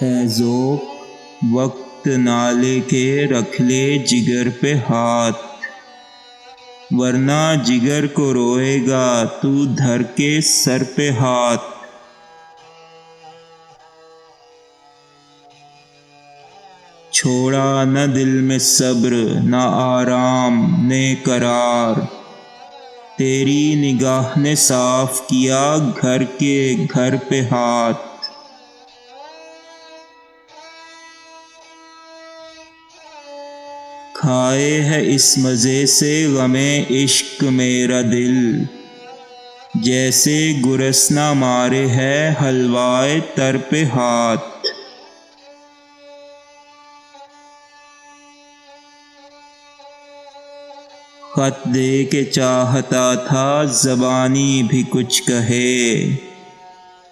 اے ذوق وقت نالے کے رکھ لے جگر پہ ہاتھ، ورنہ جگر کو روئے گا تو دھر کے سر پہ ہاتھ۔ چھوڑا نہ دل میں صبر نہ آرام نے قرار، تیری نگاہ نے صاف کیا گھر کے گھر پہ ہاتھ۔ کھائے ہے اس مزے سے غم عشق میرا دل، جیسے گرسنہ مارے ہے حلوائے تر پہ ہاتھ۔ خط دے کے چاہتا تھا زبانی بھی کچھ کہے،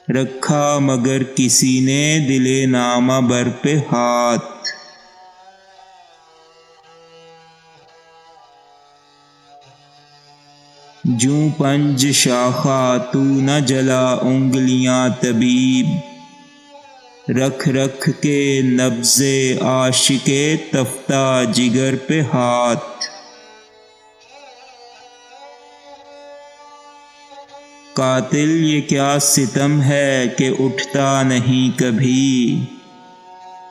رکھا مگر کسی نے دل نامہ بر پہ ہاتھ۔ جوں پنج شاخہ تو نہ جلا انگلیاں طبیب، رکھ رکھ کے نبض عاشق تفتہ جگر پہ ہاتھ۔ قاتل یہ کیا ستم ہے کہ اٹھتا نہیں کبھی،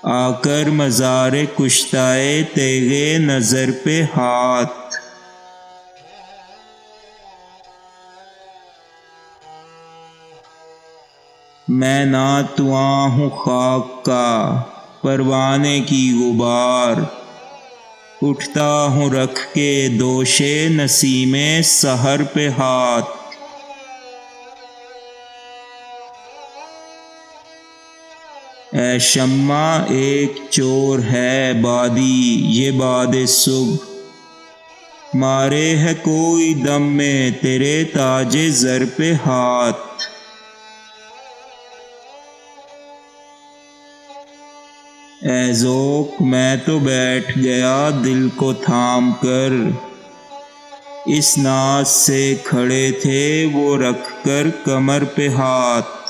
آ کر مزار کشتۂ تیغ نظر پہ ہاتھ۔ میں نہ تواں ہوں خاک کا پروانے کی غبار، اٹھتا ہوں رکھ کے دوش نسیم سحر پہ ہاتھ۔ اے شمع ایک چور ہے بادی یہ باد صبح، مارے ہے کوئی دم میں تیرے تاج زر پہ ہاتھ۔ اے ذوق میں تو بیٹھ گیا دل کو تھام کر، اس ناز سے کھڑے تھے وہ رکھ کر کمر پہ ہاتھ۔